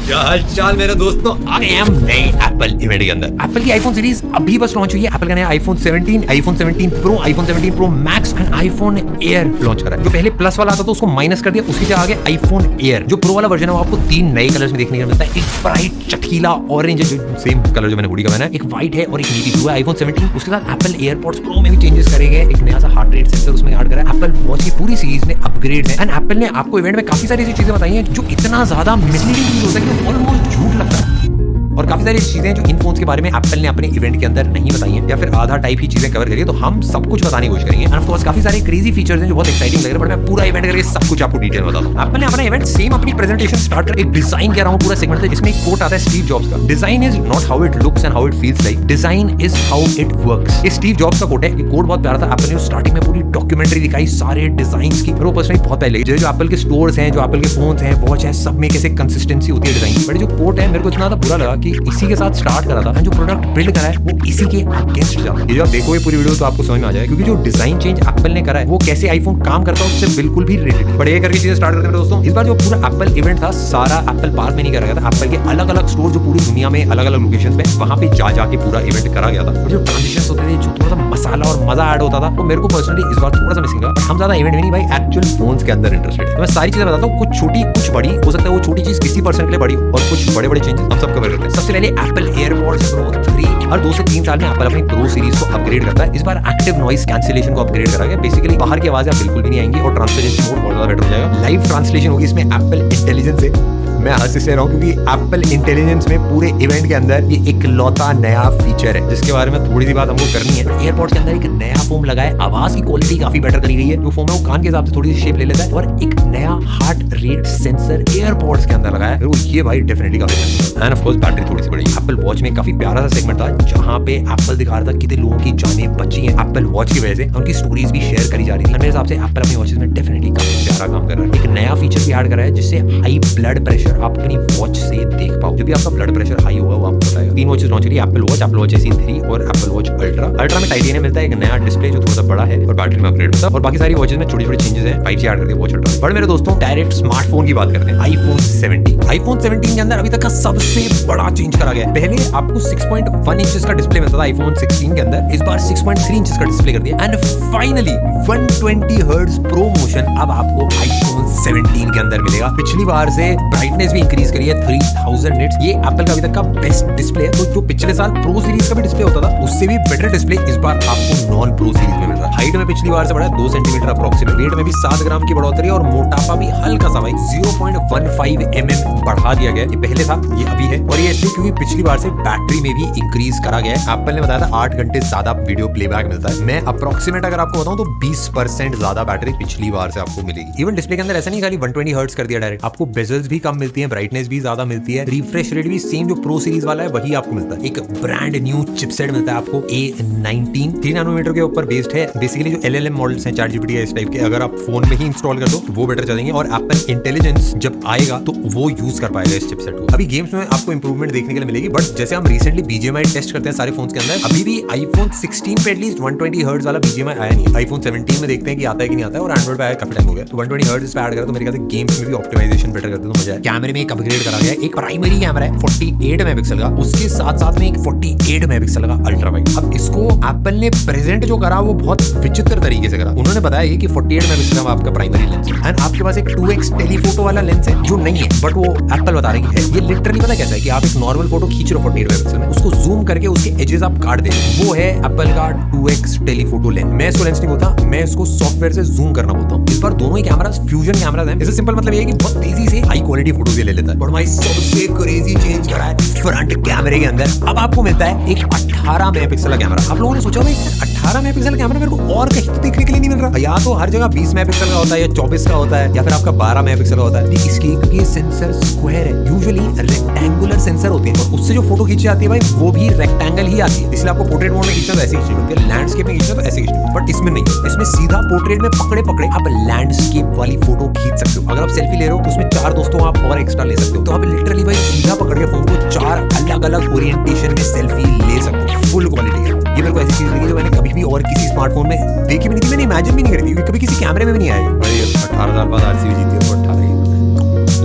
क्या हाल चाल मेरे दोस्तों, आई एम नए एप्पल इवेंट के अंदर। एप्पल की आईफोन सीरीज अभी बस लॉन्च हुई है। एप्पल का नया iPhone 17, iPhone 17 pro, iPhone 17 pro max and iPhone air launch करा है। जो पहले प्लस वाला आता था उसको माइनस कर दिया, उसकी जगह आगे आईफोन एयर। जो प्रो वाला वर्जन है वो आपको 3 नए कलर्स में देखने को मिलता है। एक ब्राइट चटकीला ऑरेंज है, जो सेम कलर जो मैंने हुडी का पहना है, एक व्हाइट है और एक नीली ब्लू है। आईफोन 17 उसके साथ एप्पल एयरपॉड्स प्रो में भी चेंजेस करेंगे। एक नया सा हार्ट रेट सेंसर उसमें ऐड करा है। एप्पल वॉच की पूरी सीरीज में अपग्रेड है। एंड एप्पल ने आपको इवेंट में काफी सारी ऐसी चीजें बताई हैं जो इतना ज्यादा मिसलीडिंग हो सकती है, ऑलमोस्ट झूठ लगता है। और काफी सारी चीजें जो इन फोन्स के बारे में एप्पल ने अपने इवेंट के अंदर नहीं बताई हैं, या फिर आधा टाइप ही चीजें कवर करी है, तो हम सब कुछ बताने की कोशिश करेंगे। एंड ऑफ कोर्स काफी सारे क्रेजी फीचर्स हैं जो बहुत एक्साइटिंग लग रहे हैं, बट मैं पूरा इवेंट करके सब कुछ आपको डिटेल बताता हूं। एप्पल ने अपना इवेंट सेम अपनी प्रेजेंटेशन स्टार्ट कर एक डिजाइन कह रहा हूं पूरा सेगमेंट है, जिसमें एक कोट आता है स्टीव जॉब्स का, design is not how it looks and how it feels like, design is how it works. ये स्टीव जॉब्स का कोट है। ये कोट बहुत प्यारा था। एप्पल ने स्टार्टिंग में पूरी डॉक्यूमेंट्री दिखाई सारे डिजाइन्स की, वो पर्सनली बहुत पहले जो एप्पल के स्टोर्स हैं, जो एप्पल के फोन्स हैं, वॉच है, सब में कैसे कंसिस्टेंसी होती है डिजाइन की। बट जो कोट है मेरे को इतना बुरा लगा कि इसी के साथ स्टार्ट करा था, जो प्रोडक्ट बिल्ड करा है वो इसी के अगेंस्ट जाता है। ये जो आप देखोगे पूरी वीडियो तो आपको समझ में आ जाएगा, क्योंकि जो डिजाइन चेंज एप्पल ने करा है वो कैसे आईफोन काम करता है उससे बिल्कुल भी रिलेटेड। बट ये करके चीजें स्टार्ट करते हैं दोस्तों। इस बार जो पूरा एप्पल इवेंट था सारा एप्पल पार्क में नहीं करा गया था। एप्पल के अलग अलग स्टोर जो पूरी दुनिया में अलग अलग लोकेशन पे, वहां पे जा जाके पूरा इवेंट करा गया था। जो ट्रांजिशन होते थे, जो थोड़ा सा मसाला और मजा ऐड होता था, वो मेरे को पर्सनली इस बार थोड़ा सा मिसिंग लगा। हम ज्यादा इवेंट में नहीं भाई, एक्चुअल फोन्स के अंदर इंटरेस्टेड है। मैं सारी चीजें बताता हूँ, कुछ छोटी कुछ बड़ी। हो सकता है वो छोटी चीज किसी पर्सन के लिए बड़ी और कुछ बड़े बड़े चेंजेस हम सब कवर करते हैं। सबसे पहले एप्पल एयरपॉड्स प्रो 3 हर 2 से 3 साल में एप्पल अपनी प्रो सीरीज को अपग्रेड करता है। इस बार एक्टिव नॉइस कैंसिलेशन को अपग्रेड करा गया। बेसिकली बाहर की आवाजें बिल्कुल भी नहीं आएंगी और ट्रांसलेशन मोड बहुत ज्यादा बेटर हो जाएगा। लाइव ट्रांसलेशन होगी इसमें एप्पल इंटेलिजेंस से। मैं हंस से रहा हूँ क्योंकि एप्पल इंटेलिजेंस में पूरे इवेंट के अंदर ये एक लौता नया फीचर है, जिसके बारे में थोड़ी सी बात हमको करनी है। एयरपॉड्स के अंदर एक नया फोम लगा है। आवाज की क्वालिटी काफी बेटर करी गई है। जो फोम है वो कान के हिसाब से थोड़ी सी शेप ले लेता है, और एक नया हार्ट रेट सेंसर एयरपॉड्स के अंदर लगा है। तो ये भाई डेफिनेटली काफी अच्छा है। एंड ऑफ कोर्स बैटरी थोड़ी सी बड़ी। एप्पल वॉच में काफी प्यारा सा सेगमेंट था जहां पे एप्पल दिखा रहा था कितने लोगों की जानें बची हैं एप्पल वॉच की वजह से। उनकी स्टोरीज भी शेयर करी जा रही थी। मेरे हिसाब से एप्पल अपनी वॉचेस में डेफिनेटली काफी प्यारा काम कर रहा है। एक नया फीचर भी ऐड करा है जिससे हाई ब्लड प्रेशर आप अपनी वॉच से देख पाओ। जब भी आपका ब्लड प्रेशर हाई होगा वो आपको बताएगा। 3 वॉचेस लॉन्च करी, एप्पल वॉच SE 3 और एप्पल वॉच अल्ट्रा में टाइटेनियम मिलता है, एक नया डिस्प्ले जो थोड़ा सा बड़ा है और बैटरी में अपग्रेड होता है। और बाकी सारी वॉचेस में छोटे छोटे चेंजेस हैं। 5G ऐड कर दिया वॉच अल्ट्रा। बट मेरे दोस्तों डायरेक्ट स्मार्टफोन की बात करते हैं। आईफोन 17 के अंदर अभी तक का सबसे बड़ा चेंज करा गया है। पहले आपको 6.1 इंचेस का डिस्प्ले मिलता था आईफोन 16 के अंदर, इस बार 6.3 इंचेस का डिस्प्ले कर दिया। And finally 120 hertz pro motion अब आपको आईफोन 17 के अंदर मिलेगा। पिछली बार से ब्राइटनेस भी इंक्रीज करी है 3000 निट्स। ये एप्पल का अभी तक का बेस्ट डिस्प्ले है। तो जो पिछले साल प्रो सीरीज का भी डिस्प्ले होता था उससे भी बेटर डिस्प्ले इस बार आपको नॉन प्रो सीरीज में मिल रहा है। हाइट में पिछली बार से बढ़ा 2 सेंटीमीटर अप्रोक्सीमेट। वेट में भी 7 ग्राम की बढ़ोतरी और मोटापा भी हल्का सा भाई 0.15 mm बढ़ा दिया गया। ये पहले था, ये अभी है। और ये इसलिए क्योंकि पिछली बार से बैटरी में भी इंक्रीज करा गया है। एप्पल ने बताया था 8 घंटे ज्यादा वीडियो प्लेबैक मिलता है। मैं अप्रोक्सीमेट अगर आपको बताऊं तो 20% ज्यादा बैटरी पिछली बार से आपको मिलेगी। इवन डिस्प्ले के अंदर ऐसा नहीं खाली 120 हर्ट्ज कर दिया डायरेक्ट, आपको बेजल्स भी कम मिलती है, ब्राइटनेस भी ज्यादा मिलती है, रिफ्रेश रेट भी सेम जो प्रो सीरीज वाला है वही आपको मिलता है। एक ब्रांड न्यू चिपसेट मिलता है आपको A19 3 नैनोमीटर के ऊपर बेस्ड है। बेसिकली जो LLM मॉडल्स हैं ChatGPT इस टाइप के, अगर आप फोन में ही इंस्टॉल कर दो तो वो बेटर चलेंगे। और एप्पल इंटेलिजेंस जब आएगा तो वो यूज कर पाएगा इस चिपसेट को। अभी गेम्स में आपको इंप्रूवमेंट देखने के लिए मिलेगी। बट जैसे हम रिसेंटली BGMI टेस्ट करते हैं सारे फोन्स के अंदर, अभी भी आईफोन 16 पे एटलीस्ट 120 हर्ट्ज वाला BGMI आया नहीं। आईफोन 17 में देखते हैं कि आता है कि नहीं आता है, और एंड्रॉइड पे आया काफी टाइम हो गया। तो 120 हर्ट्ज पे ऐड करा तो मेरे ख्याल से गेम्स में भी ऑप्टिमाइजेशन बेटर करते तो मजा है। कैमरे में एक अपग्रेड करा गया है। एक प्राइमरी कैमरा है 48 मेगापिक्सल का, उसके साथ साथ में एक 48 मेगापिक्सल का अल्ट्रा वाइड। अब इसको एप्पल ने प्रेजेंट जो करा वो बहुत विचित्र तरीके से करा। उन्होंने बताया कि 48 मेगापिक्सल का आपका प्राइमरी लेंस है एंड आपके पास एक 2x टेलीफोटो वाला लेंस है जो नहीं है, बट वो एप्पल बता रही है। ये लिटरली पता कैसा है कि आप एक नॉर्मल फोटो खींच रहे हो 48 मेगापिक्सल में, उसको जूम करके उसके एजेस आप काट दे रहे हो, वो है एप्पल का 2x टेलीफोटो लेंस। मैं इसको लेंस नहीं बोलता, मैं इसको सॉफ्टवेयर से जूम करना बोलता हूँ। इस बार दोनों ही कैमरा फ्यूजन कैमरास हैं। इससे सिंपल मतलब ये है कि बहुत तेजी से हाई क्वालिटी फोटोज ले लेता है। बट भाई सबसे क्रेजी चेंज करा है फ्रंट कैमरे के अंदर। अब आपको मिलता है एक 18 मेगापिक्सल का कैमरा। आप लोगों ने सोचा भाई 18 मेगापिक्सल का कैमरा मेरे को और कहीं तो देखने के लिए नहीं मिल रहा। या तो हर जगह 20 मेगापिक्सल का होता है या 24 का होता है या फिर आपका 12 मेगापिक्सल का होता है। इसकी क्योंकि सेंसर स्क्वायर है, यूजुअली रेक्टेंगुलर सेंसर होते हैं, और उससे जो फोटो खींची जाती है भाई वो भी रेक्टेंगल ही आती है। इसलिए आपको पोर्ट्रेट मोड में खींचना तो ऐसे खींचनी पड़ती है, लैंडस्केप में खींचना तो ऐसे खींचना। बट इसमें नहीं, इसमें सीधा पोर्ट्रेट में पकड़े पकड़े आप लैंडस्केप वाली फोटो खींच सकते हो। अगर आप सेल्फी ले रहे हो तो उसमें 4 दोस्तों आप और एक्स्ट्रा ले सकते हो। तो आप लिटरली भाई सीधा पकड़ के फोन को 4 अलग अलग ओरिएंटेशन में सेल्फी ले सकते हो। फुल क्वालिटी है। ये मेरे को ऐसी चीज लगी जो मैंने कभी भी और किसी स्मार्टफोन में देखी भी नहीं थी, मैंने इमेजिन भी नहीं करी थी, कभी किसी कैमरे में भी नहीं आएगा। भाई 18,000 बाद RCB जीती है तो 18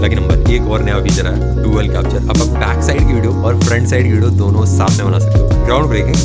लकी नंबर। एक और नया फीचर है डुअल कैप्चर। अब आप बैक साइड की वीडियो और फ्रंट साइड की वीडियो दोनों साथ में बना सकते हो। ग्राउंड ब्रेकिंग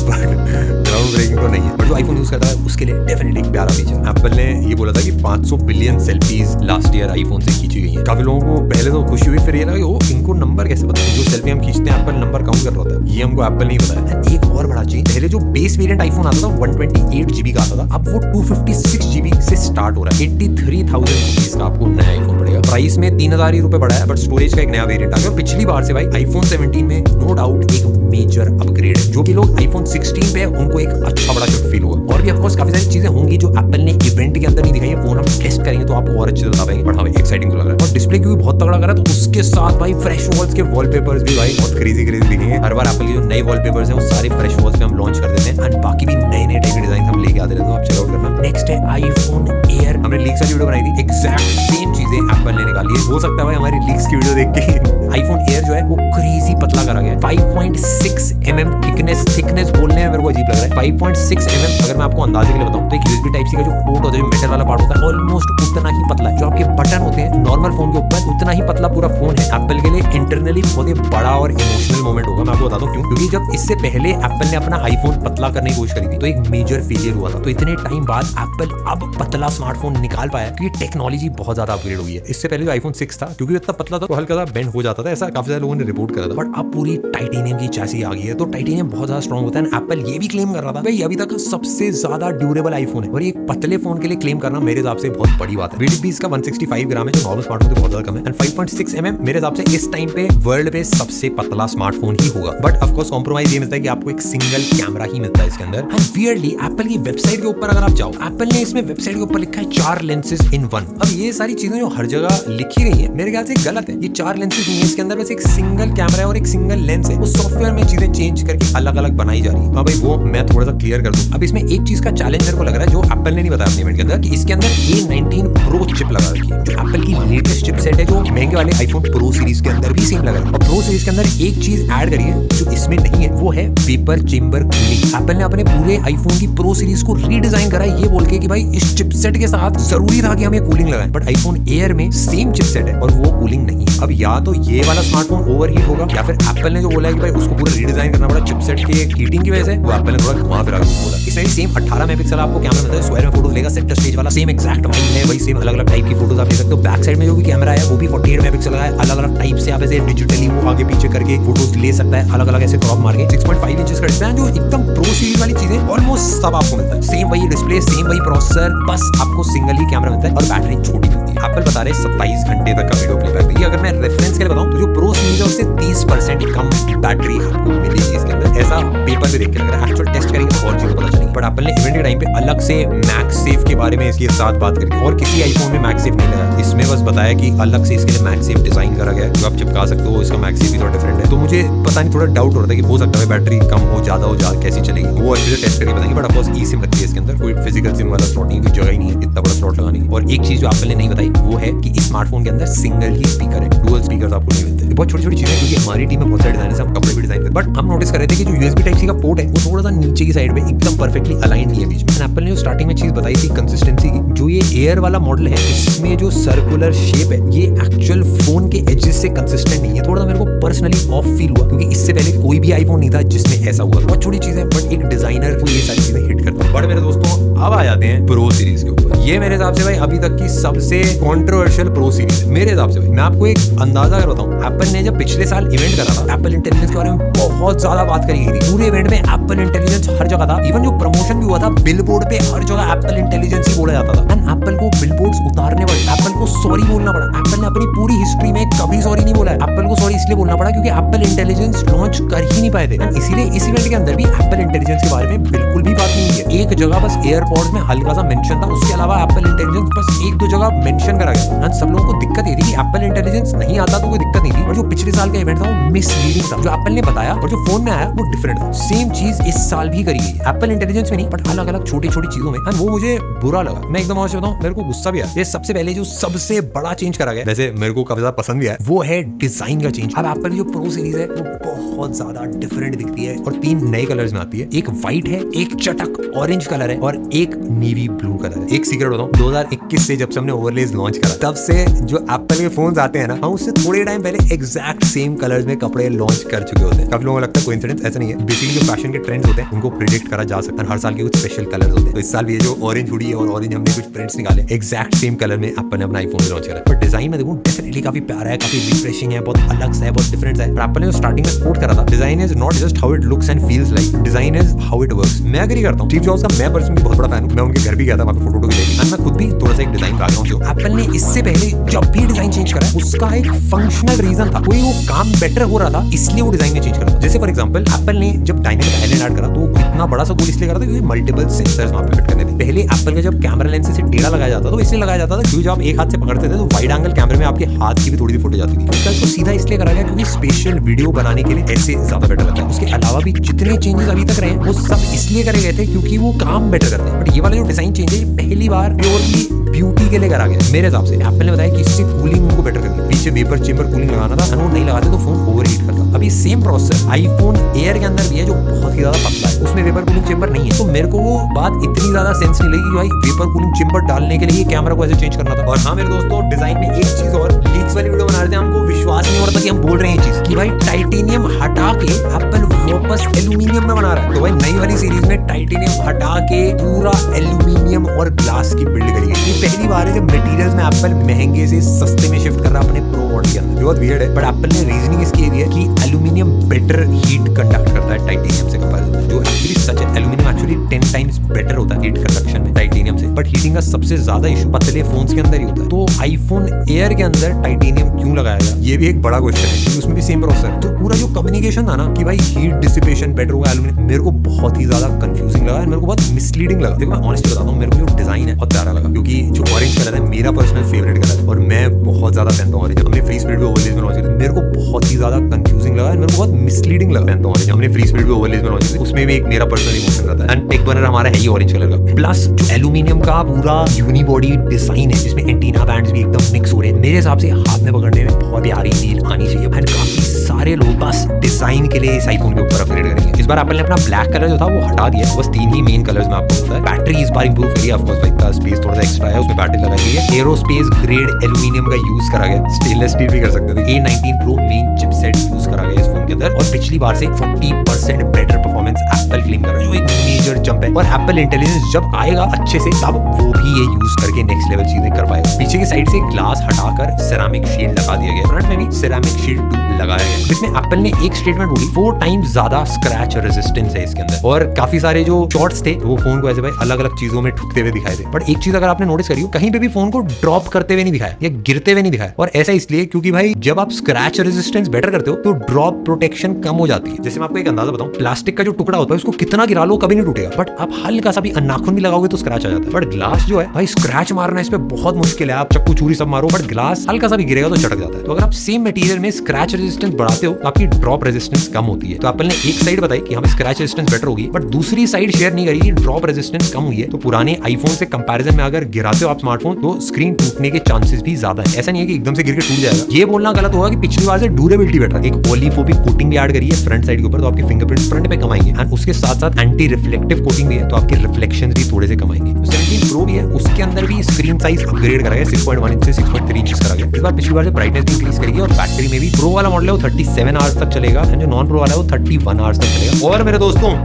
तो नहीं है, बट जो आईफोन यूज करता है उसके लिए डेफिनेटली एक प्यारा फीचर। एप्पल ने ये बोला था कि 500 billion selfies last year iPhone से खींची गई हैं। काफी लोगों को पहले तो खुशी हुई, फिर ये लगा ओ इनको नंबर कैसे पता है? जो सेल्फी हम खींचते हैं एप्पल नंबर काउंट कर रहा होता है, ये हमको एप्पल नहीं बताया। एक और बड़ा चीज, पहले जो बेस वेरिएंट आईफोन आता था 128 GB का आता था, अब वो 256 GB से स्टार्ट हो रहा है। 83,000 रुपीज का आपको नया आईफोन पड़ेगा। प्राइस में 3,000 ही रुपए बढ़ा है, बट स्टोरेज का एक नया वेरिएंट आ गया। पिछली बार से भाई आईफोन 17 में नो डाउट एक मेजर अपग्रेड है। जो भी लोग आईफोन 16 पे है उनको एक अच्छा बड़ा शिफ्ट फील होगा। और भी ऑफ कोर्स काफी सारी चीजें होंगी जो एप्पल ने इवेंट के अंदर नहीं दिखाई है। फोन हम टेस्ट करेंगे तो आपको और अच्छे से बता पाएंगे, बट हमें एक्साइटिंग तो लग रहा है। और डिस्प्ले क्योंकि बहुत तगड़ा करा है, तो उसके साथ भाई फ्रेश वॉल्स के वॉलपेपर्स भी भाई बहुत क्रेजी दिखेंगे। हर बार एप्पल के जो नए वॉलपेपर्स हैं वो सारे फ्रेश वॉल्स पे हम लॉन्च कर देते हैं, एंड बाकी भी नए नए टाइप के डिजाइन हम लेके आते रहते हैं, आप चेकआउट करना। नेक्स्ट है आईफोन एयर। हमने लीक्स वाली वीडियो बनाई थी, एग्जैक्ट सेम चीजें एप्पल ने निकाली है। हो सकता है भाई हमारी लीक्स की वीडियो देख के आईफोन एयर जो है वो क्रेजी पतला करा गया है। 5.6 mm थिकनेस बोलने में मेरे को अजीब लग रहा है। 5.6 mm अगर मैं आपको अंदाजे के लिए बताऊं तो एक USB टाइप सी का जो पोर्ट होता है, जो मेटल वाला पार्ट होता है, ऑलमोस्ट उतना ही पतला है। जो आपके बटन होते हैं नॉर्मल फोन के ऊपर, उतना ही पतला पूरा फोन है। एप्पल के लिए इंटरनली बहुत ही बड़ा और इमोशनल मोमेंट होगा। मैं आपको बताता हूं क्यों। क्योंकि जब इससे पहले एप्पल ने अपना आईफोन पतला करने की कोशिश करी थी तो एक मेजर फेलियर हुआ था। तो इतने टाइम बाद एप्पल अब पतला स्मार्टफोन निकाल पाया क्योंकि टेक्नोलॉजी बहुत ज्यादा अपग्रेड हुई है। इससे पहले जो आईफोन 6 था, क्योंकि इतना पतला था तो हल्का सा बेंड हो जाता था, ऐसा काफी सारे लोगों ने रिपोर्ट करा था। बट अब पूरी टाइटेनियम की चैसी आ गई है, तो टाइटेनियम बहुत ज्यादा स्ट्रॉन्ग होता है। एप्पल ये भी क्लेम कर रहा था भाई अभी तक सबसे ज्यादा ड्यूरेबल आईफोन है, और एक पतले फोन के लिए क्लेम करना मेरे हिसाब से बहुत बड़ी बात है। वेट भी इसका 165 ग्राम है, जो नॉर्मल स्मार्टफोन से बहुत ज्यादा कम है। एंड 5.6 mm मेरे हिसाब से इस टाइम पे वर्ल्ड पे सबसे पतला स्मार्टफोन ही होगा। बट ऑफ कोर्स कॉम्प्रोमाइज ये मिलता है कि आपको एक सिंगल कैमरा ही मिलता है इसके अंदर। एंड वियरली एप्पल की वेबसाइट के ऊपर अगर आप जाओ, एप्पल ने इसमें वेबसाइट के ऊपर लिखा है 4 लेंसेज इन 1। अब ये सारी चीजें जो हर जगह लिखी गई है मेरे ख्याल से गलत है। ये 4 लेंसेज नहीं है, इसके अंदर बस एक सिंगल कैमरा है और एक सिंगल लेंस है। वो सॉफ्टवेयर में चीजें चेंज करके अलग अलग बनाई जा रही है। हाँ भाई वो मैं थोड़ा सा क्लियर कर दूं। अब इसमें एक चीज का चैलेंज मेरे को लग रहा है जो एप्पल ने नहीं बताया अपने इवेंट के अंदर, कि इसके अंदर A19 प्रो चिप लगा रखी है, जो एप्पल की लेटेस्ट चिपसेट है, जो महंगे वाले आईफोन प्रो सीरीज के अंदर भी सेम लगा है। और प्रो सीरीज के अंदर एक चीज ऐड करी है जो इसमें नहीं है, वो है वेपर चेंबर कूलिंग। एप्पल ने अपने पूरे आईफोन की प्रो सीरीज को रीडिजाइन करा है ये बोल के कि भाई इस चिपसेट के साथ जरूरी था कि हम ये कूलिंग लगाएं, बट आईफोन एयर में सेम चिपसेट है और वो कूलिंग नहीं है। अब या तो ये वाला स्मार्टफोन ओवरहीट होगा, या फिर एप्पल ने जो बोला है कि भाई उसको पूरा रीडिजाइन करना पड़ा चिपसेट के हीटिंग की वजह से, वो एप्पल ने थोड़ा घुमा फिरा के बोला। इसमें भी सेम 18 मेगापिक्सल आपको कैमरा मिलता है, स्क्वायर में फोटोज लेगा, सेंटर स्टेज वाला सेम एक्जैक्ट वही है, वही सेम अलग अलग टाइप की फोटोज आप ले सकते हो। बैक साइड में जो भी कैमरा है वो भी 48 मेगापिक्सल का है, अलग अलग टाइप से आप ऐसे डिजिटली वो आगे पीछे करके फोटोज ले सकता है, अलग अलग ऐसे क्रॉप मार के। 6.5 इंचेस का डिस्प्ले है, जो एकदम प्रो सीरीज वाली चीजें ऑलमोस्ट सब आपको मिलता है। सेम वही डिस्प्ले, सेम वही प्रोसेसर, बस आपको सिंगल ही कैमरा मिलता है और बैटरी छोटी मिलती है। एप्पल बता रहे 27 घंटे तक का वीडियो प्लेबैक। ये अगर मैं रेफरेंस के लिए बताऊं तो जो प्रो सीरीज है उससे 30% कम बैटरी आपको मिलेगी इसके अंदर, ऐसा पेपर पे देख के लग रहा है। एक्चुअल टेस्ट करेंगे तो और चीजें पता चलेंगी। बट एप्पल ने इवेंट के टाइम पे अलग से मैगसेफ के बारे में इसके साथ बात करी, और किसी आईफोन में मैगसेफ नहीं लगा। इसमें बस बताया कि अलग से इसके लिए मैगसेफ डिजाइन करा गया है, जो आप चिपका सकते हो। इसका मैगसेफ भी थोड़ा डिफरेंट है, तो मुझे पता नहीं, थोड़ा डाउट हो रहा था कि हो सकता है बैटरी कम हो, ज्यादा हो, कैसी चलेगी, वो अच्छे से टेस्ट करके बताएंगे। बट ऑफकोर्स ई सिम लगती है इसके अंदर, कोई फिजिकल सिम वाला स्लॉट नहीं, कोई जगह ही नहीं है इतना बड़ा स्लॉट लगाने की। और एक चीज जो एप्पल ने नहीं बताई वो है कि इस स्मार्टफोन के अंदर सिंगल ही स्पीकर है, डुअल स्पीकर आपको नहीं मिलते। बहुत छोटी छोटी चीजें, क्योंकि हमारी टीम में बहुत सारे डिजाइन है, हम कपड़े भी डिजाइन करते, बट हम नोटिस कर रहे थे कि जो USB टाइप सी का पोर्ट है वो थोड़ा सा नीचे की साइड में एकदम परफेक्टली अलाइन नहीं है बीच में। एप्पल ने जो स्टार्टिंग में चीज बताई थी कंसिस्टेंसी की, जो ये एयर वाला मॉडल है इसमें जो सर्कुलर शेप है ये एक्चुअल फोन के एजेस से कंसिस्टेंट नहीं है। थोड़ा सा मेरे को पर्सनली ऑफ फील हुआ, क्योंकि इससे पहले कोई भी आईफोन नहीं था जिसमें ऐसा हुआ। बहुत छोटी चीज है, बट एक डिजाइनर को ये सारी चीजें हिट करता है। बट मेरे दोस्तों अब आ जाते हैं प्रो सीरीज के ऊपर। ये मेरे हिसाब से भाई अभी तक की सबसे कंट्रोवर्शियल प्रो सीरीज है मेरे हिसाब से। भाई मैं आपको एक अंदाजा कर बताऊं, एप्पल ने जब पिछले साल इवेंट करा था, एप्पल इंटेलिजेंस के बारे में बहुत ज्यादा बात करी गई थी। पूरे इवेंट में एप्पल इंटेलिजेंस हर जगह था। इवन जो प्रमोशन भी हुआ था बिलबोर्ड पे, हर जगह एप्पल इंटेलिजेंस ही बोला जाता था। एंड एप्पल को बिलबोर्ड्स उतारने पड़े, एप्पल को सॉरी बोलना पड़ा। एप्पल ने अपनी पूरी हिस्ट्री में कभी सॉरी नहीं बोला है। एप्पल को सॉरी इसलिए बोलना पड़ा क्योंकि एप्पल इंटेलिजेंस लॉन्च कर ही नहीं पाए थे। एंड इसीलिए इस इवेंट के अंदर भी एप्पल इंटेलिजेंस के बारे में बिल्कुल भी बात नहीं है। एक जगह बस एयरपोर्ट्स में हल्का सा मेंशन था, उसके अलावा एप्पल इंटेलिजेंस बस एक दो जगह मेंशन करा गया। एंड सब लोगों को दिक्कत ये थी कि एप्पल इंटेलिजेंस नहीं आता तो कोई दिक्कत नहीं थी, और जो पिछले साल का इवेंट था वो मिसलीडिंग था। जो एप्पल ने बताया और जो फोन में आया वो डिफरेंट था। सेम चीज इस साल भी करी गई, एप्पल इंटेलिजेंस में नहीं बट अलग अलग छोटी छोटी चीजों में। वो मुझे बुरा लगा, मैं एकदम और बताऊं, मेरे को गुस्सा भी आया। ये सबसे पहले जो सबसे बड़ा चेंज करा गया, वैसे मेरे को काफी ज्यादा पसंद भी आया, वो है डिजाइन का चेंज। अब एप्पल की जो प्रो सीरीज है वो बहुत ज्यादा डिफरेंट दिखती है और 3 नए कलर्स में आती है। एक व्हाइट है, एक चटक ऑरेंज कलर है और एक नेवी ब्लू कलर है। एक सीक्रेट बताऊं, 2021 से जब से हमने ओवरलेज लॉन्च करा तब से जो एप्पल के फोन्स आते हैं ना, हम उससे थोड़े टाइम पहले एग्जैक्ट सेम कलर्स में कपड़े लॉन्च कर चुके होते हैं। काफी लोगों को लगता है कोइंसिडेंस, ऐसा नहीं है। बेसिकली जो फैशन के ट्रेंड्स होते हैं उनको प्रिडिक्ट करा जा सकता है। हर साल के कुछ स्पेशल कलर्स होते हैं। तो इस साल भी ये जो ऑरेंज हुडी है और ऑरेंज हमने कुछ प्रिंट्स निकाले एग्जैक्ट सेम कलर में एप्पल ने अपना आईफोन लॉन्च करा। पर डिजाइन में देखो डेफिनेटली काफी प्यारा है, काफी रिफ्रेशिंग है, बहुत अलग सा है, बहुत डिफरेंट है। एप्पल ने स्टार्टिंग में कोट करा था, design is not just how it looks and feels like, design is how it works. मैं एग्री करता हूं। स्टीव जॉब्स का मैं पर्सनली बहुत बड़ा फैन हूं। मैं उनके घर भी गया था, वहां पे फोटो भी ली एंड मैं खुद भी थोड़ा सा एक डिजाइन बैकग्राउंड हूं। एप्पल ने इससे पहले जब भी डिजाइन चेंज करा उसका एक फंक्शनल रीजन था, कोई वो काम बेटर हो रहा था इसलिए वो डिजाइन में चेंज करा। जैसे फॉर एग्जांपल एप्पल ने जब डायनेमिक आइलैंड ऐड करा तो इतना बड़ा सा गोल इसलिए करा था क्योंकि मल्टीपल सेंसर्स वहां पे फिट करने थे। पहले एप्पल का जब कैमरा लेंस से टेढ़ा लगाया जाता था तो इसलिए लगाया जाता था क्योंकि जब आप एक हाथ से पकड़ते थे तो वाइड एंगल कैमरे में आपके हाथ की भी थोड़ी सी फोटो जाती थी। इसको सीधा इसलिए करा गया क्योंकि स्पेशल वीडियो बनाने के लिए ऐसे ज्यादा बेटर लगता है। उसके अलावा भी जितने चेंजेस अभी तक रहे वो सब इसलिए करे गए थे क्योंकि वो काम बेटर करते हैं। बट ये वाला जो डिजाइन चेंज है पहली बार प्योरली ब्यूटी के लिए करा गया मेरे हिसाब से। एप्पल ने बताया कि इससे कूलिंग उनको बेटर करनी, पीछे वेपर चेंबर कूलिंग लगाना था, वो नहीं लगाते तो फोन ओवरहीट करता। अभी सेम प्रोसेस आईफोन एयर के अंदर भी है जो बहुत ही ज्यादा पतला है, उसमें वेपर कूलिंग चेंबर नहीं है। तो मेरे को वो बात इतनी ज्यादा सेंस नहीं लगी कि भाई वेपर कूलिंग चेंबर डालने के लिए कैमरा को ऐसे चेंज करना था। और हाँ मेरे दोस्तों, डिजाइन में एक चीज और, लीक्स वाली वीडियो बना रहे थे, हमको विश्वास नहीं हो रहा था कि हम बोल रहे हैं ये चीज कि भाई टाइटेनियम हटा के एप्पल वापस एल्यूमिनियम में बना रहा है। तो भाई नई वाली सीरीज में टाइटेनियम हटा के पूरा एल्यूमिनियम और ग्लास की बिल्ड करी गई। ये पहली बार है जब मटेरियल्स में एप्पल महंगे से सस्ते में शिफ्ट कर रहा है अपने प्रो मॉडल के अंदर। बहुत वियर्ड है बट एप्पल ने रीजनिंग इसकी दी है कि एल्यूमिनियम बेटर हीट कंडक्ट करता है टाइटेनियम से कंपैरिजन, जो एक्चुअली सच है। एल्यूमिनियम एक्चुअली 10 टाइम्स बेटर होता है हीट कंडक्शन में टाइटेनियम से, बट हीटिंग का सबसे ज्यादा इशू पतले फोन्स के अंदर ही होता है। तो आईफोन एयर के अंदर टाइटेनियम क्यों लगाया गया, ये भी एक बड़ा क्वेश्चन है क्योंकि उसमें भी सेम प्रोसेसर। तो पूरा जो कम्युनिकेशन था ना कि भाई हीट डिसिपेशन बेटर होगा एल्यूमिनियम, मेरे को बहुत ही ज्यादा कंफ्यूजिंग लगा, मेरे को बहुत मिसलीडिंग लगा। देखो मैं ऑनेस्टली बताता हूँ, मेरे को जो डिजाइन है बहुत प्यारा लगा क्योंकि जो ऑरेंज कलर है मेरा पर्सनल फेवरेट कलर है और मैं बहुत ज्यादा पहनता हूँ ऑरेंज। हमने फ्री स्पिरिट भी ओवरलेज में लॉन्च किया, मेरे को बहुत ही ज्यादा कंफ्यूजिंग लगा, मेरे को बहुत मिसलीडिंग लगा। पहनता हूँ ऑरेंज, हमने फ्री स्पिरिट भी ओवरलेज में लॉन्च किया, उसमें भी एक मेरा पर्सनल इमोशन रहता है। एंड टेक बर्नर हमारा है ही ऑरेंज कलर का, प्लस जो एल्यूमिनियम का पूरा यूनिबॉडी डिजाइन है जिसमें एंटीना बैंड्स भी एकदम मिक्स हो रहे हैं, मेरे हिसाब से हाथ में पकड़ने में बहुत प्यारी फील आनी चाहिए। एंड काफी सारे लोग बस डिजाइन के लिए इस आईफोन के ऊपर अपग्रेड करेंगे। इस बार एप्पल ने अपना ब्लैक कलर जो था वो हटा दिया, बस 3 ही मेन कलर्स में आपको मिलता है। बैटरी इस बार इंप्रूव करी, ऑफ कोर्स भाई स्पेस थोड़ा सा एक्स्ट्रा है, उसमें बैटरी लगाई गई है। एरोस्पेस ग्रेड एल्यूमिनियम का यूज करा गया, स्टेनलेस स्टील भी कर सकते थे। A19 Pro main chipset use करा गया इस फोन के अंदर और पिछली बार से 40% बेटर परफॉर्मेंस एप्पल क्लेम कर रहा है, जो एक मेजर जंप है। और एप्पल इंटेलिजेंस जब आएगा अच्छे से तब वो भी ये यूज करके नेक्स्ट लेवल चीजें कर पाएगा। पीछे की साइड से ग्लास हटाकर सेरामिक शील्ड लगा दिया गया, फ्रंट में भी सेरामिक शील्ड 2 लगाया गया, जिसमें एप्पल ने एक स्टेटमेंट बोली 4 टाइम्स ज्यादा स्क्रैच रेजिस्टेंस है इसके अंदर। और काफी सारे जो शॉट्स थे वो फोन को ऐसे भाई अलग अलग चीजों में ठुकते हुए दिखाए थे। बट एक चीज अगर आपने नोटिस करी हो, कहीं पे भी फोन को ड्रॉप करते हुए नहीं दिखाया या गिरते हुए नहीं दिखाया। और ऐसा इसलिए क्योंकि भाई जब आप स्क्रैच रेजिस्टेंस बेटर करते हो तो ड्रॉप प्रोटेक्शन कम हो जाती है। जैसे मैं आपको एक अंदाजा बताऊं, प्लास्टिक का जो टुकड़ा होता है उसको कितना गिरा लो कभी नहीं टूटेगा, बट आप हल्का सा भी नाखून भी लगाओगे तो स्क्रैच आ जाता है। बट ग्लास जो है भाई स्क्रैच मारना इस पे बहुत मुश्किल है, आप चक्कू चूरी सब मारो बट ग्लास हल्का सा भी गिरेगा तो चटक जाता है। तो अगर आप सेम मटेरियल में स्क्रैच रेजिस्टेंस बढ़ाते हो तो आपकी ड्रॉप रेजिस्टेंस कम होती है। तो एप्पल ने एक साइड बताई कि हमें स्क्रैच रेजिस्टेंस बेटर होगी, बट दूसरी साइड शेयर नहीं करी कि ड्रॉप रेजिस्टेंस कम हुई है। तो पुराने आईफोन से कंपैरिजन में अगर गिराते हो आप स्मार्टफोन तो स्क्रीन टूटने के चांसेस भी ज्यादा है। ऐसा नहीं है कि एकदम से गिर के टूट जाएगा, ये बोलना गलत होगा कि पिछली बार से ड्यूरेबिलिटी बेटर। एक पॉलीफोबिक कोटिंग भी ऐड करी है फ्रंट साइड के ऊपर, तो आपके फिंगरप्रिंट फ्रंट पे कम आएंगे एंड उसके साथ साथ एंटी रिफ्लेक्टिव कोटिंग भी है, तो आपके रिफ्लेक्शंस भी थोड़े से कम आएंगे। 17 Pro भी है, उसके अंदर भी स्क्रीन साइज अपग्रेड करा गया, 6.1 इंच से 6.3 इंच करा गया। इस बार पिछली बार से ब्राइटनेस भी इंक्रीज करेगी और बैटरी में भी प्रो वाला मॉडल है वो 37 आवर्स तक चलेगा एंड जो नॉन प्रो वाला है वो 31 आवर्स तक चलेगा। और मेरे दोस्तों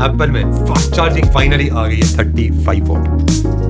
एप्पल में फास्ट चार्जिंग फाइनली आ गई है 35 वॉट।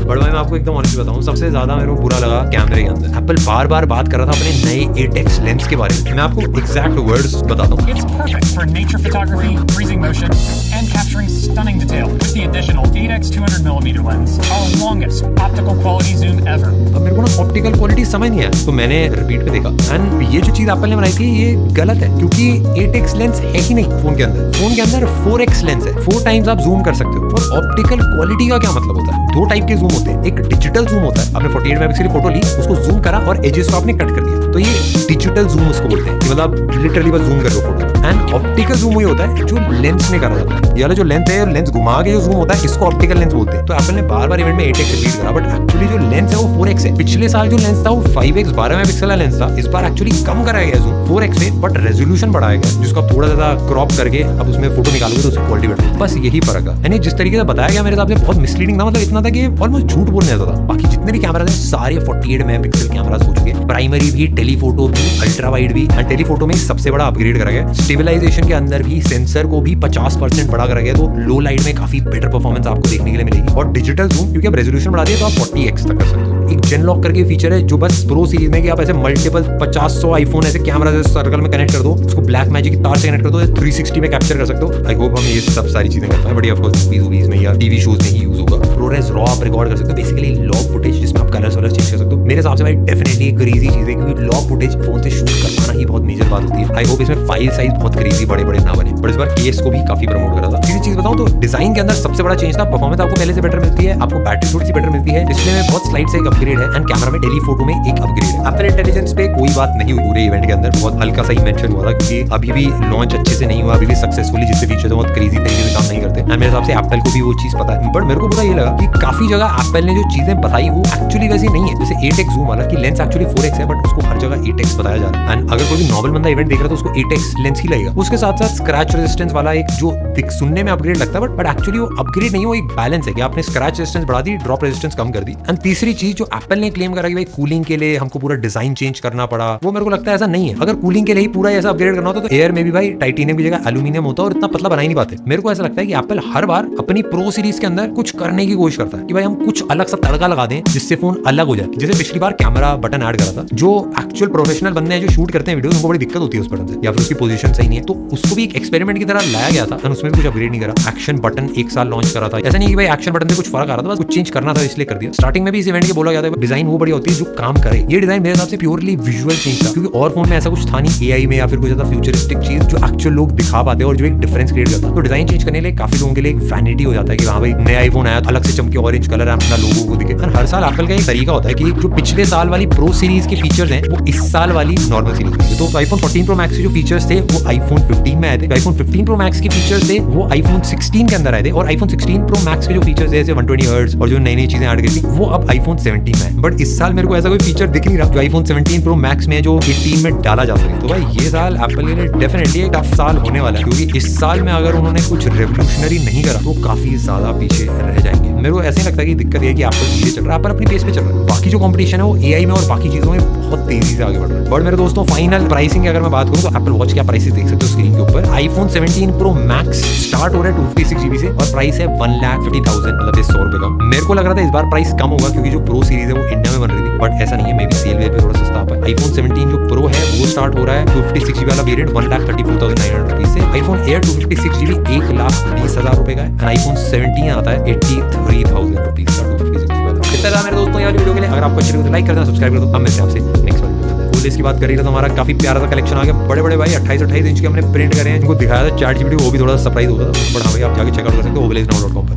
बट मैं आपको एकदम ऑनेस्टली बताऊं, सबसे ज्यादा मेरे को बुरा लगा कैमरे के अंदर। एप्पल बार बार बात कर रहा था अपने नए 8x लेंस के बारे में, मैं आपको एग्जैक्ट वर्ड्स बताता हूं। It's perfect for nature photography, freezing motion, and capturing stunning detail with the additional 8x 200mm lens, our longest optical quality zoom ever. अब मेरे को ना ऑप्टिकल क्वालिटी समझ नहीं आया तो मैंने रिपीट पे देखा एंड ये जो चीज एप्पल ने बनाई थी ये गलत है, क्योंकि 8x लेंस है ही नहीं फोन के अंदर। फोन के अंदर 4x लेंस है। 2 टाइम्स आप जूम कर सकते हो। और ऑप्टिकल क्वालिटी का क्या मतलब होता है? 2 टाइप के जूम होते हैं। एक डिजिटल जूम होता है, आपने 48 मेगापिक्सल की फोटो ली, उसको जूम करा और एजेस को आपने कट कर दिया, तो ये डिजिटल जूम उसको बोलते हैं कि मतलब लिटरली बस जूम कर लो फोटो। एंड ऑप्टिकल जूम वही होता है जो लेंस में करा जाता है। ये वाला जो लेंस है, लेंस घुमा के जो जूम होता है, इसको ऑप्टिकल लेंस बोलते हैं। तो एप्पल ने बार-बार इवेंट में 8x रिपीट करा, बट एक्चुअली जो लेंस है वो 4x है। पिछले साल जो लेंस था वो 5x 12 मेगापिक्सल का लेंस था, इस बार एक्चुअली कम कराया गया जूम 4x से, बट रेजोल्यूशन बढ़ाया गया, जिसको आप थोड़ा ज्यादा क्रॉप करके अब उसमें फोटो निकालोगे तो उसकी क्वालिटी बढ़ती है। बस यही फर्क है। यानी जिस तरीके से बताया गया मेरे हिसाब से बहुत मिसलीडिंग था, मतलब इतना था कि ऑलमोस्ट झूठ बोलने जैसा था। बाकी जितने भी कैमराज हैं सारे 48 मेगापिक्सल कैमराज हो चुके हैं, प्राइमरी भी, टेलीफोटो भी, अल्ट्रा वाइड भी। एंड टेलीफोटो में सबसे बड़ा अपग्रेड करा गया, स्टेबलाइजेशन के अंदर भी सेंसर को भी 50% बढ़ा करा गया, तो लो लाइट में काफी बेटर परफॉर्मेंस आपको देखने के लिए मिलेगी। और डिजिटल जूम क्योंकि अब रेजोल्यूशन बढ़ा दिया तो आप 40x तक कर सकते हो। एक जेन लॉक करके फीचर है जो बस प्रो सीरीज में कि आप ऐसे मल्टीपल 50-100 आईफोन ऐसे कैमरा से सर्कल में कनेक्ट कर दो, उसको ब्लैक मैजिक की तार से कनेक्ट कर दो, 360 में कैप्चर कर सकते हो। आई होप हम ये सब सारी चीजें कर पाए, बट ऑफ कोर्स मूवीज में या टीवी शोज में ही यूज होगा। प्रोरेस रॉ आप रिकॉर्ड कर सकते हो, बेसिकली लॉग फुटेज जिसमें आप कलर्स वलर्स चेंज कर सकते हो। मेरे हिसाब से भाई डेफिनेटली एक क्रेजी चीज है, क्योंकि लॉग फुटेज फोन से शूट कर पाना ही बहुत मेजर बात होती है। आई होप इसमें फाइल साइज बहुत क्रेजी बड़े बड़े ना बने, बट इस बार केस को भी काफी प्रमोट करा था। सीधी चीज बताऊं तो डिजाइन के अंदर सबसे बड़ा चेंज था, परफॉर्मेंस आपको पहले से बेटर मिलती है, आपको बैटरी थोड़ी सी बेटर मिलती है, डिस्प्ले में बहुत स्लाइड से एक अपग्रेड है, एंड कैमरा में टेलीफोटो में एक अपग्रेड है। एप्पल इंटेलिजेंस पे कोई बात नहीं हुई पूरे इवेंट के अंदर, बहुत हल्का सा ही मेंशन हुआ था, क्योंकि अभी भी लॉन्च अच्छे से नहीं हुआ, अभी भी सक्सेसफुली जितने फीचर्स बहुत क्रेजी तरीके से काम नहीं करते। एंड मेरे हिसाब से एप्पल को भी वो चीज पता है, बट मेरे को बुरा ये लगा कि काफी जगह एप्पल ने जो चीजें बताई वो एक्चुअली वैसी नहीं है। जैसे 8x जूम वाला कि लेंस एक्चुअली 4x है, बट उसको हर जगह 8x बताया जा रहा है। एंड अगर कोई भी नॉर्मल बंदा इवेंट देख रहा है तो उसको 8x लेंस ही लगेगा। उसके साथ साथ स्क्रैच रेजिस्टेंस वाला एक जो सुनने में अपग्रेड लगता है, बट एक्चुअली वो अपग्रेड नहीं, वो एक बैलेंस है कि आपने स्क्रैच रेजिस्टेंस बढ़ा दी, ड्रॉप रेजिस्टेंस कम कर दी। एंड तीसरी चीज जो एप्पल ने क्लेम करा कि भाई कूलिंग के लिए हमको पूरा डिजाइन चेंज करना पड़ा, वो मेरे को लगता है ऐसा नहीं है। अगर कूलिंग के लिए ही पूरा ऐसा अपग्रेड करना होता तो एयर में भी भाई टाइटेनियम की जगह एल्यूमिनियम होता और इतना पतला बना ही नहीं पाते। मेरे को ऐसा लगता है कि एप्पल हर बार अपनी प्रो सीरीज के अंदर कुछ करने की कोशिश करता है कि भाई हम कुछ अलग सा तड़का लगा दें जिससे फोन अलग हो जाए। जैसे पिछली बार कैमरा बटन ऐड करा था, जो एक्चुअल प्रोफेशनल बंदे हैं जो शूट करते हैं वीडियो, उनको बड़ी दिक्कत होती है उस बटन से, या फिर उसकी पोजीशन सही नहीं है, तो उसको भी एक एक्सपेरिमेंट की तरह लाया गया था, उसमें भी कुछ अपग्रेड नहीं करा। एक्शन बटन एक साल लॉन्च करा था, ऐसा नहीं कि भाई एक्शन बटन से कुछ फर्क आ रहा था, बस कुछ चेंज करना था इसलिए कर दिया। स्टार्टिंग में भी इस इवेंट के बोला गया था डिजाइन वो बढ़िया होती है जो काम करे। ये डिजाइन मेरे हिसाब से प्योरली विजुअल चेंज था, क्योंकि और फोन में ऐसा कुछ था नहीं एआई में या फिर कुछ ज्यादा फ्यूचरिस्टिक चीज जो एक्चुअल लोग दिखा पाते हैं और जो एक डिफरेंस क्रिएट करता है। तो डिजाइन चेंज करने के लिए काफी लोगों के लिए एक वैनिटी हो जाता है कि हाँ भाई नया आईफोन आया तो अलग से चमके ऑरेंज कलर अपना लोगो को दिखे। हर साल एप्पल का एक तरीका होता है कि जो पिछले साल वाली प्रो सीरीज के फीचर्स हैं वो इस साल वाली नॉर्मल सीरीज में। तो आईफोन 14 प्रो मैक्स के जो फीचर्स थे वो आईफोन 15 में आए थे, आईफोन 15 प्रो मैक्स के फीचर्स थे वो आईफोन 16 के अंदर आए थे, और आईफोन 16 प्रो मैक्स के जो फीचर्स थे जैसे 120 हर्ट्ज और जो नई नई चीजें ऐड की थी वो अब आईफोन 17 में है। बट इस साल मेरे को ऐसा कोई फीचर दिख नहीं रहा जो आईफोन 17 प्रो मैक्स में जो 18 में डाला जा सके। तो भाई ये साल एप्पल के लिए डेफिनेटली एक टफ साल होने वाला है, क्योंकि इस साल में अगर उन्होंने कुछ रेवोल्यूशनरी नहीं करा तो काफी ज्यादा पीछे रह जाएंगे। मेरे को ऐसे लगता है कि दिक्कत ये है कि एप्पल धीरे चल रहा है, एप्पल अपनी पेस पे चल रहा है। बाकी जो कंपटीशन है वो एआई में और बाकी चीजों में बहुत तेजी से आगे बढ़ रहा है। बट मेरे दोस्तों फाइनल प्राइसिंग की अगर मैं बात करूं तो एप्पल वॉच क्या प्राइसेस देख सकते हो स्क्रीन के ऊपर। आईफोन 17 प्रो मैक्स स्टार्ट हो रहा है 256 GB से और प्राइस है 1,50,000, मतलब 100 रुपए कम। मेरे को लग रहा था इस बार प्राइस कम होगा क्योंकि जो प्रो सीरीज है वो इंडिया में बन रही थी, बट ऐसा नहीं है, मे बी सेल वे पे थोड़ा सस्ता है। आईफोन 17 जो प्रो है वो स्टार्ट हो रहा है 256 GB वाला वेरिएंट 1,34,900 रुपीज से। आईफोन एयर 256 GB 1,20,000 रुपए का है। आईफोन 17 आता है 83,000 रुपीज का 256 GB वाला। इतना था मेरे दोस्तों ये वाली वीडियो के लिए। अगर आपको अच्छी लगी तो लाइक कर देना, सब्सक्राइब कर दो। हम मिलते हैं आपसे नेक्स्ट वीडियो। ओलेस की बात करी तो हमारा काफी प्यारा सा कलेक्शन आ गया, बड़े बड़े भाई 28 इंच के हमने प्रिंट करे हैं, इनको दिखाया था ChatGPT, वो भी थोड़ा सरप्राइज होता था, बट हाँ भाई आप जाके चेकआउट कर सकते हो oblesnow.com पर।